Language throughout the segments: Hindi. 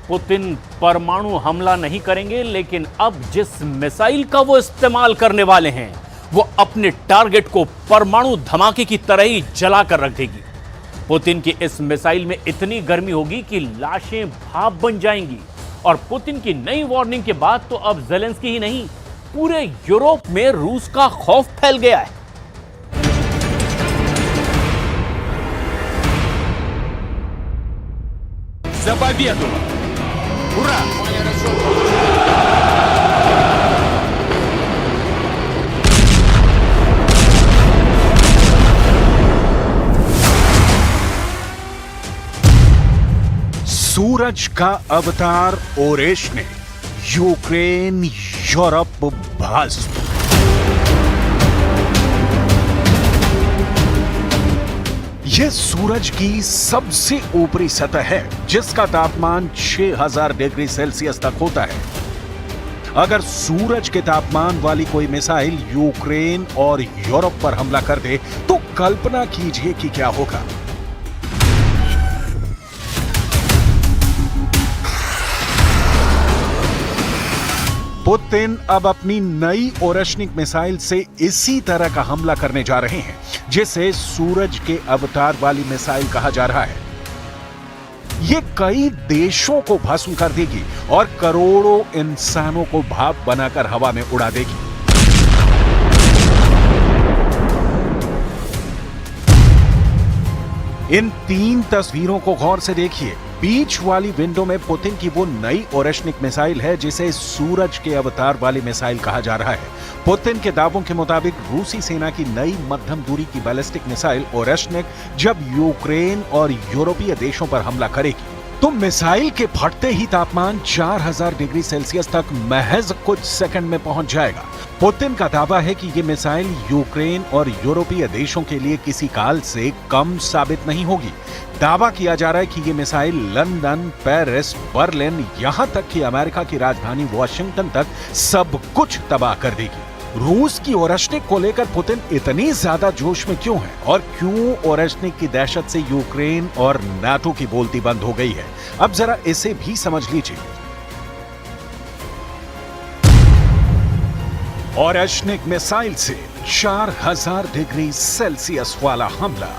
पुतिन परमाणु हमला नहीं करेंगे, लेकिन अब जिस मिसाइल का वो इस्तेमाल करने वाले हैं वो अपने टारगेट को परमाणु धमाके की तरह ही जलाकर रख देगी। पुतिन की इस मिसाइल में इतनी गर्मी होगी कि लाशें भाप बन जाएंगी। और पुतिन की नई वार्निंग के बाद तो अब ज़ेलेंस्की ही नहीं, पूरे यूरोप में रूस का खौफ फैल गया है। За победу! Ура! सूरज का अवतार ओरेश ने यूक्रेन यूरोप भस्म। यह सूरज की सबसे ऊपरी सतह है जिसका तापमान 6000 डिग्री सेल्सियस तक होता है। अगर सूरज के तापमान वाली कोई मिसाइल यूक्रेन और यूरोप पर हमला कर दे तो कल्पना कीजिए कि क्या होगा। पुतिन अब अपनी नई ओरेशनिक मिसाइल से इसी तरह का हमला करने जा रहे हैं जिसे सूरज के अवतार वाली मिसाइल कहा जा रहा है। यह कई देशों को भस्म कर देगी और करोड़ों इंसानों को भाप बनाकर हवा में उड़ा देगी। इन 3 तस्वीरों को गौर से देखिए। बीच वाली विंडो में पुतिन की वो नई ओरेशनिक मिसाइल है जिसे सूरज के अवतार वाली मिसाइल कहा जा रहा है। पुतिन के दावों के मुताबिक रूसी सेना की नई मध्यम दूरी की बैलिस्टिक मिसाइल ओरेशनिक जब यूक्रेन और यूरोपीय देशों पर हमला करेगी तो मिसाइल के फटते ही तापमान 4000 डिग्री सेल्सियस तक महज कुछ सेकंड में पहुंच जाएगा। पुतिन का दावा है कि यह मिसाइल यूक्रेन और यूरोपीय देशों के लिए किसी काल से कम साबित नहीं होगी। दावा किया जा रहा है कि यह मिसाइल लंदन, पेरिस, बर्लिन, यहां तक कि अमेरिका की राजधानी वॉशिंगटन तक सब कुछ तबाह कर देगी। रूस की ओरेशनिक को लेकर पुतिन इतनी ज्यादा जोश में क्यों है और क्यों ओरेशनिक की दहशत से यूक्रेन और नाटो की बोलती बंद हो गई है, अब जरा इसे भी समझ लीजिए। ओरेशनिक मिसाइल से 4000 डिग्री सेल्सियस वाला हमला।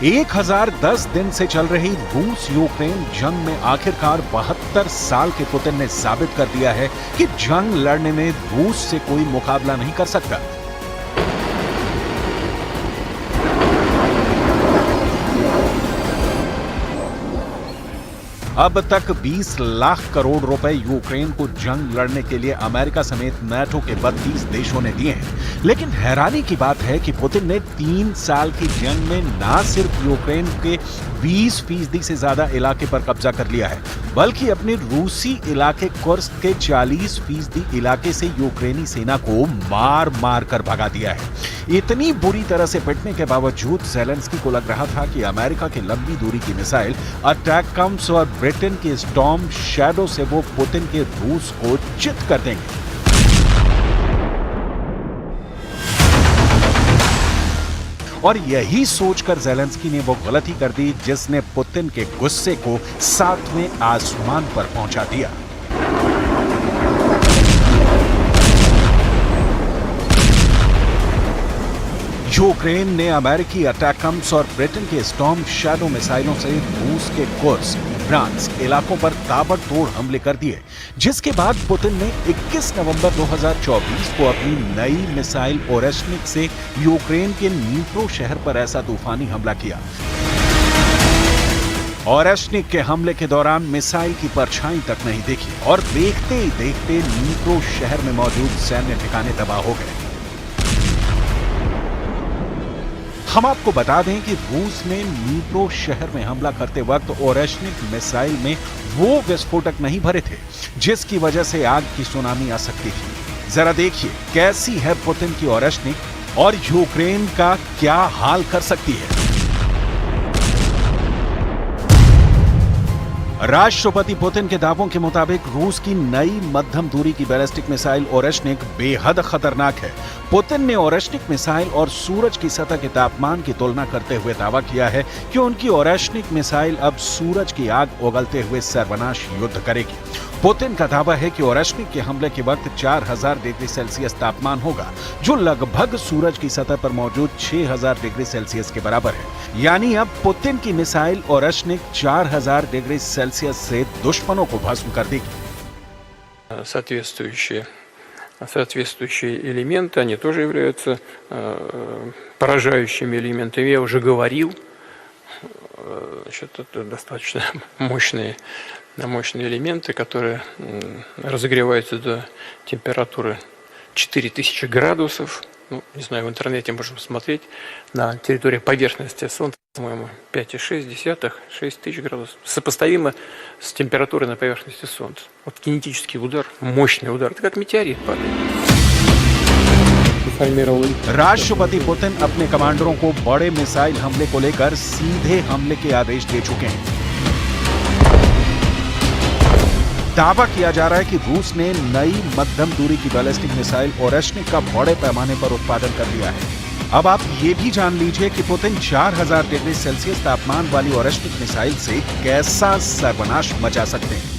एक 1010 दिन से चल रही रूस यूक्रेन जंग में आखिरकार 72 साल के पुतिन ने साबित कर दिया है कि जंग लड़ने में रूस से कोई मुकाबला नहीं कर सकता। अब तक 20 लाख करोड़ रुपए यूक्रेन को जंग लड़ने के लिए अमेरिका समेत नाटो के 32 देशों ने दिए हैं। लेकिन हैरानी की बात है कि पुतिन ने 3 साल की जंग में ना सिर्फ यूक्रेन के 20% से ज्यादा इलाके पर कब्जा कर लिया है, बल्कि अपने रूसी इलाके कुर्स्क के 40% इलाके से यूक्रेनी सेना को मार मार कर भगा दिया है। इतनी बुरी तरह से पिटने के बावजूद ज़ेलेंस्की को लग रहा था कि अमेरिका की लंबी दूरी की मिसाइल अटैकम्स और ब्रिटेन के स्टॉर्म शैडो से वो पुतिन के रूस को चित कर देंगे। और यही सोचकर ज़ेलेंस्की ने वो गलती कर दी जिसने पुतिन के गुस्से को 7वें आसमान पर पहुंचा दिया। यूक्रेन ने अमेरिकी अटैकम्स और ब्रिटेन के स्टॉर्म शैडो मिसाइलों से रूस के कुर्स्क, ब्रांस इलाकों पर ताबड़तोड़ हमले कर दिए, जिसके बाद पुतिन ने 21 नवंबर 2024 को अपनी नई मिसाइल ओरेशनिक से यूक्रेन के नीप्रो शहर पर ऐसा तूफानी हमला किया। ओरेशनिक के हमले के दौरान मिसाइल की परछाई तक नहीं दिखी और देखते ही देखते नीप्रो शहर में मौजूद सैन्य ठिकाने तबाह हो गए। हम आपको बता दें कि रूस ने नीप्रो शहर में हमला करते वक्त ओरेशनिक मिसाइल में वो विस्फोटक नहीं भरे थे जिसकी वजह से आग की सुनामी आ सकती थी। जरा देखिए कैसी है पुतिन की ओरेशनिक और यूक्रेन का क्या हाल कर सकती है। राष्ट्रपति पुतिन के दावों के मुताबिक रूस की नई मध्यम दूरी की बैलिस्टिक मिसाइल ओरेशनिक बेहद खतरनाक है। पुतिन ने ओरेशनिक मिसाइल और सूरज की सतह के तापमान की तुलना करते हुए दावा किया है कि उनकी ओरेशनिक मिसाइल अब सूरज की आग उगलते हुए सर्वनाश युद्ध करेगी। पुतिन का दावा है कि ओरेशनिक के हमले के वक्त 4000 डिग्री सेल्सियस तापमान होगा, जो लगभग सूरज की सतह पर मौजूद 6000 डिग्री सेल्सियस के बराबर है। यानी अब पुतिन की मिसाइल ओरेशनिक 4000 डिग्री सेल्सियस से दुश्मनों को भस्म कर देगी। Соответствующие элементы, они тоже являются поражающими элементами. Я уже говорил, это достаточно мощные элементы, которые разогреваются до температуры 4000 градусов. Не знаю, в интернете можно посмотреть. На территории поверхности Солнца, по-моему, 5,6, 6000 градусов. Сопоставимо с температурой на поверхности Солнца. Вот кинетический удар, мощный удар. Это как метеорит падает. राष्ट्रपति पुतिन अपने कमांडरों को बड़े मिसाइल हमले को लेकर सीधे हमले के आदेश दे चुके हैं। दावा किया जा रहा है कि रूस ने नई मध्यम दूरी की बैलिस्टिक मिसाइल ओरेशनिक का बड़े पैमाने पर उत्पादन कर लिया है। अब आप ये भी जान लीजिए कि पुतिन 4000 डिग्री सेल्सियस तापमान वाली ओरेशनिक मिसाइल से कैसा सर्वनाश मचा सकते हैं।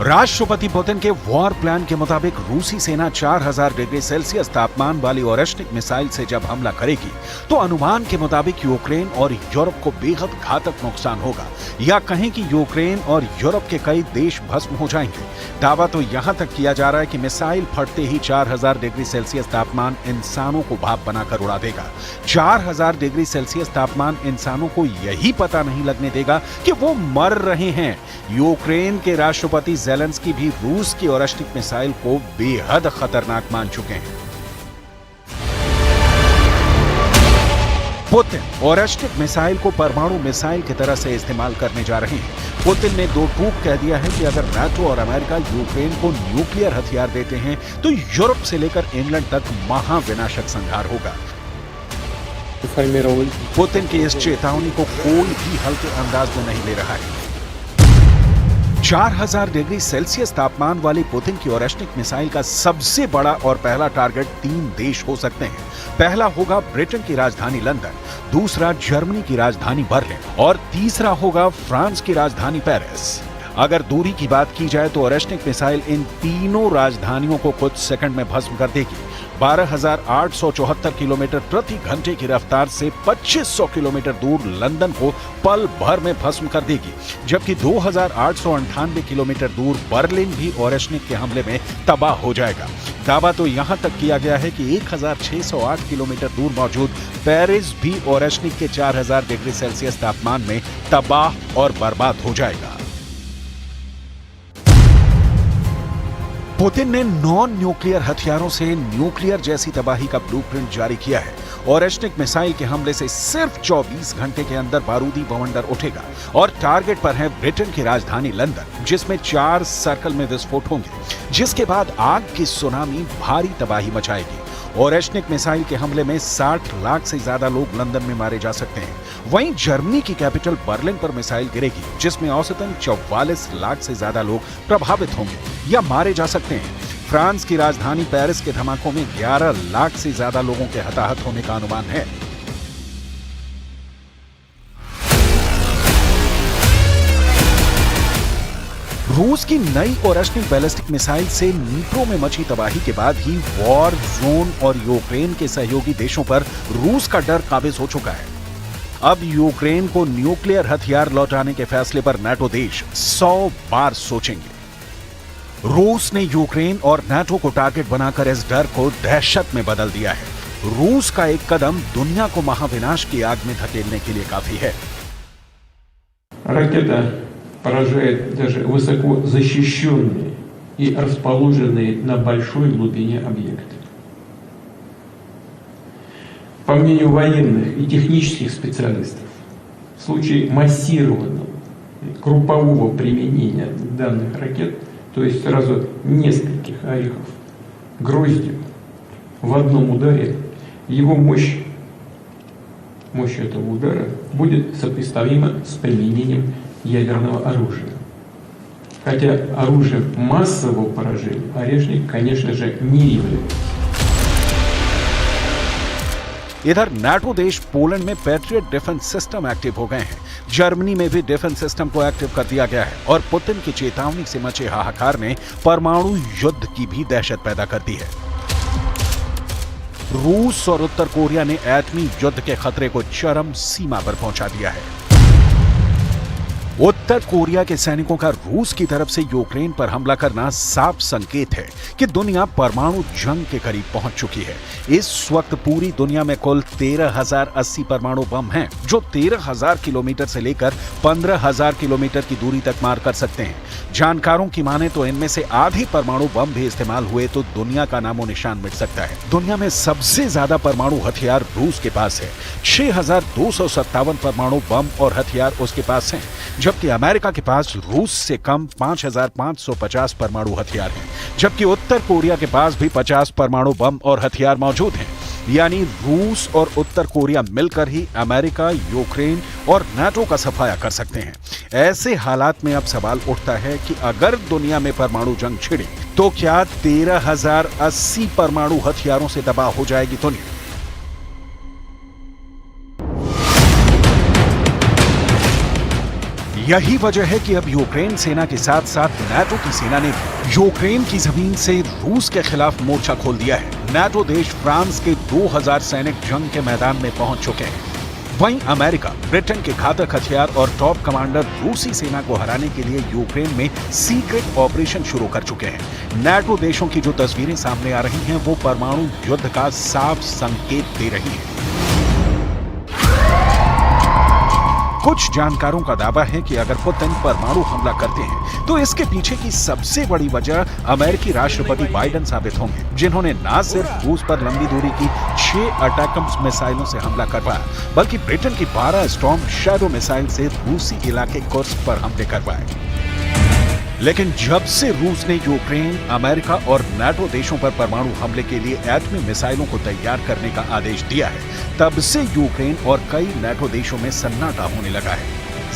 राष्ट्रपति पुतिन के वॉर प्लान के मुताबिक रूसी सेना 4000 डिग्री सेल्सियस तापमान वाली ओरेशनिक मिसाइल से जब हमला करेगी तो अनुमान के मुताबिक यूक्रेन और यूरोप को बेहद घातक नुकसान होगा, या कहें कि यूक्रेन और यूरोप के कई देश भस्म हो जाएंगे। दावा तो यहां तक किया जा रहा है कि मिसाइल फटते ही 4000 डिग्री सेल्सियस तापमान इंसानों को भाप बनाकर उड़ा देगा। 4000 डिग्री सेल्सियस तापमान इंसानों को यही पता नहीं लगने देगा कि वो मर रहे हैं। यूक्रेन के राष्ट्रपति ज़ेलेंस्की भी रूस की ओरेशनिक मिसाइल को बेहद खतरनाक मान चुके हैं। पुतिन ओरेशनिक मिसाइल को परमाणु मिसाइल की तरह से इस्तेमाल करने जा रहे हैं। पुतिन ने दो टूक कह दिया है कि अगर नाटो और अमेरिका यूक्रेन को न्यूक्लियर हथियार देते हैं तो यूरोप से लेकर इंग्लैंड तक महाविनाशक संहार होगा। पुतिन की इस चेतावनी को कोई भी हल्के अंदाज में नहीं ले रहा है। 4000 डिग्री सेल्सियस तापमान वाली पुतिन की ओरेशनिक मिसाइल का सबसे बड़ा और पहला टारगेट 3 देश हो सकते हैं। पहला होगा ब्रिटेन की राजधानी लंदन, दूसरा जर्मनी की राजधानी बर्लिन और तीसरा होगा फ्रांस की राजधानी पेरिस। अगर दूरी की बात की जाए तो ओरेशनिक मिसाइल इन तीनों राजधानियों को कुछ सेकंड में भस्म कर देगी। 12,874 किलोमीटर प्रति घंटे की रफ्तार से 2500 किलोमीटर दूर लंदन को पल भर में भस्म कर देगी, जबकि 2,898 किलोमीटर दूर बर्लिन भी ओरेशनिक के हमले में तबाह हो जाएगा। दावा तो यहां तक किया गया है कि 1608 किलोमीटर दूर मौजूद पेरिस भी ओरेशनिक के 4000 डिग्री सेल्सियस तापमान में तबाह और बर्बाद हो जाएगा। पुतिन ने नॉन न्यूक्लियर हथियारों से न्यूक्लियर जैसी तबाही का ब्लूप्रिंट जारी किया है। ओरेशनिक मिसाइल के हमले से सिर्फ 24 घंटे के अंदर बारूदी बवंडर उठेगा और टारगेट पर है ब्रिटेन की राजधानी लंदन, जिसमें 4 सर्कल में विस्फोट होंगे, जिसके बाद आग की सुनामी भारी तबाही मचाएगी। ओरेशनिक मिसाइल के हमले में 60 लाख से ज्यादा लोग लंदन में मारे जा सकते हैं। वहीं जर्मनी की कैपिटल बर्लिन पर मिसाइल गिरेगी, जिसमें औसतन 44 लाख से ज्यादा लोग प्रभावित होंगे या मारे जा सकते हैं। फ्रांस की राजधानी पेरिस के धमाकों में 11 लाख से ज्यादा लोगों के हताहत होने का अनुमान है। रूस की नई ओरेशनिक बैलिस्टिक मिसाइल से नीप्रो में मची तबाही के बाद ही वॉर जोन और यूक्रेन के सहयोगी देशों पर रूस का डर काबिज हो चुका है। अब यूक्रेन को न्यूक्लियर हथियार लौटाने के फैसले पर नाटो देश 100 बार सोचेंगे। रूस ने यूक्रेन और नाटो को टारगेट बनाकर इस डर को दहशत में बदल दिया है। रूस का एक कदम दुनिया को महाविनाश की आग में धकेलने के लिए काफी है। रकेटा поражает даже высоко защищенные и расположенные на большой глубине объекты. По мнению военных и технических специалистов, в случае массированного группового применения данных ракет, то есть сразу нескольких орехов гроздью в одном ударе, его мощь мощь этого удара будет сопоставима с применением ядерного оружия. Хотя оружием массового поражения «Орешник», конечно же, не является. इधर नाटो देश पोलैंड में पैट्रियट डिफेंस सिस्टम एक्टिव हो गए हैं। जर्मनी में भी डिफेंस सिस्टम को एक्टिव कर दिया गया है और पुतिन की चेतावनी से मचे हाहाकार ने परमाणु युद्ध की भी दहशत पैदा कर दी है। रूस और उत्तर कोरिया ने एटमी युद्ध के खतरे को चरम सीमा पर पहुंचा दिया है। उत्तर कोरिया के सैनिकों का रूस की तरफ से यूक्रेन पर हमला करना साफ संकेत है कि दुनिया परमाणु जंग के करीब पहुंच चुकी है। इस वक्त पूरी दुनिया में कुल 13,080 परमाणु बम हैं, जो 13,000 किलोमीटर से लेकर 15,000 किलोमीटर की दूरी तक मार कर सकते हैं। जानकारों की माने तो इनमें से आधे परमाणु बम भी इस्तेमाल हुए तो दुनिया का नामो निशान मिट सकता है। दुनिया में सबसे ज्यादा परमाणु हथियार रूस के पास है। 6,257 परमाणु बम और हथियार उसके पास हैं, जबकि अमेरिका के पास रूस से कम 5,550 परमाणु हथियार हैं, जबकि उत्तर कोरिया के पास भी 50 परमाणु बम और हथियार मौजूद हैं। यानी रूस और उत्तर कोरिया मिलकर ही अमेरिका, यूक्रेन और नाटो का सफाया कर सकते हैं। ऐसे हालात में अब सवाल उठता है कि अगर दुनिया में परमाणु जंग छिड़ी तो क्या 13,080 परमाणु हथियारों से तबाह हो जाएगी दुनिया? यही वजह है कि अब यूक्रेन सेना के साथ साथ नाटो की सेना ने यूक्रेन की जमीन से रूस के खिलाफ मोर्चा खोल दिया है। नाटो देश फ्रांस के 2000 सैनिक जंग के मैदान में पहुंच चुके हैं। वहीं अमेरिका, ब्रिटेन के घातक हथियार और टॉप कमांडर रूसी सेना को हराने के लिए यूक्रेन में सीक्रेट ऑपरेशन शुरू कर चुके हैं। नाटो देशों की जो तस्वीरें सामने आ रही हैं वो परमाणु युद्ध का साफ संकेत दे रही हैं। कुछ जानकारों का दावा है कि अगर पुतिन परमाणु हमला करते हैं तो इसके पीछे की सबसे बड़ी वजह अमेरिकी राष्ट्रपति बाइडेन साबित होंगे, जिन्होंने न सिर्फ रूस पर लंबी दूरी की 6 अटैकम्स मिसाइलों से हमला करवाया, बल्कि ब्रिटेन की 12 स्टॉर्म शैडो मिसाइल से रूसी इलाके कुर्स्क पर हमले करवाए। लेकिन जब से रूस ने यूक्रेन, अमेरिका और नाटो देशों पर परमाणु हमले के लिए एटमी मिसाइलों को तैयार करने का आदेश दिया है, तब से यूक्रेन और कई नाटो देशों में सन्नाटा होने लगा है।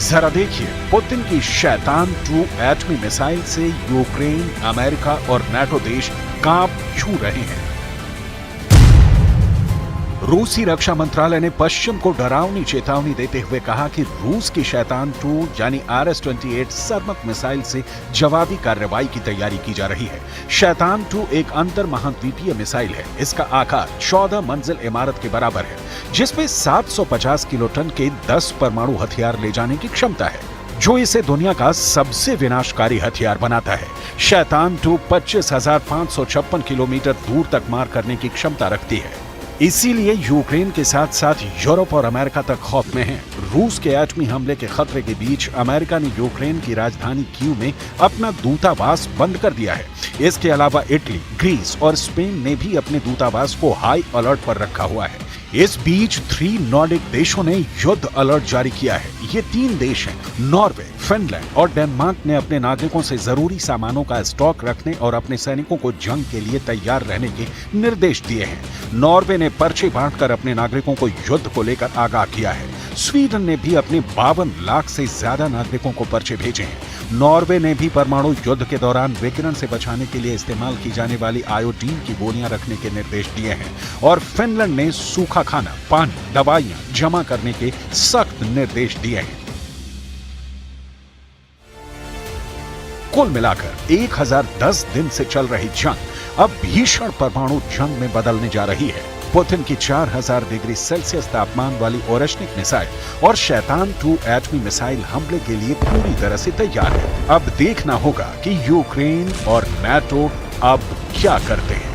जरा देखिए पुतिन की शैतान 2 एटमी मिसाइल से यूक्रेन, अमेरिका और नाटो देश कांप छू रहे हैं। रूसी रक्षा मंत्रालय ने पश्चिम को डरावनी चेतावनी देते हुए कहा कि रूस की शैतान 2 यानी RS-28 सर्मक मिसाइल से जवाबी कार्रवाई की तैयारी की जा रही है। शैतान 2 एक अंतर महाद्वीपीय मिसाइल है। इसका आकार 14 मंजिल इमारत के बराबर है, जिसमें 750 किलोटन के 10 परमाणु हथियार ले जाने की क्षमता है, जो इसे दुनिया का सबसे विनाशकारी हथियार बनाता है। शैतान 2 25,556 किलोमीटर दूर तक मार करने की क्षमता रखती है। इसीलिए यूक्रेन के साथ साथ यूरोप और अमेरिका तक खौफ में है। रूस के एटमी हमले के खतरे के बीच अमेरिका ने यूक्रेन की राजधानी कीव में अपना दूतावास बंद कर दिया है। इसके अलावा इटली, ग्रीस और स्पेन ने भी अपने दूतावास को हाई अलर्ट पर रखा हुआ है। इस बीच 3 नॉर्डिक देशों ने युद्ध अलर्ट जारी किया है। ये 3 देश हैं, नॉर्वे, फिनलैंड और डेनमार्क ने अपने नागरिकों से जरूरी सामानों का स्टॉक रखने और अपने सैनिकों को जंग के लिए तैयार रहने के निर्देश दिए हैं। नॉर्वे ने पर्चे बांटकर अपने नागरिकों को युद्ध को लेकर आगाह किया है। स्वीडन ने भी अपने 52 लाख से ज्यादा नागरिकों को पर्चे भेजे हैं। नॉर्वे ने भी परमाणु युद्ध के दौरान विकिरण से बचाने के लिए इस्तेमाल की जाने वाली आयोडीन की गोलियां रखने के निर्देश दिए हैं और फिनलैंड ने सूखा खाना, पानी, दवाइयां जमा करने के सख्त निर्देश दिए हैं। कुल मिलाकर 1010 दिन से चल रही जंग अब भीषण परमाणु जंग में बदलने जा रही है। पुतिन की 4000 डिग्री सेल्सियस तापमान वाली ओरेशनिक मिसाइल और शैतान 2 एटमी मिसाइल हमले के लिए पूरी तरह से तैयार है। अब देखना होगा कि यूक्रेन और नाटो अब क्या करते हैं।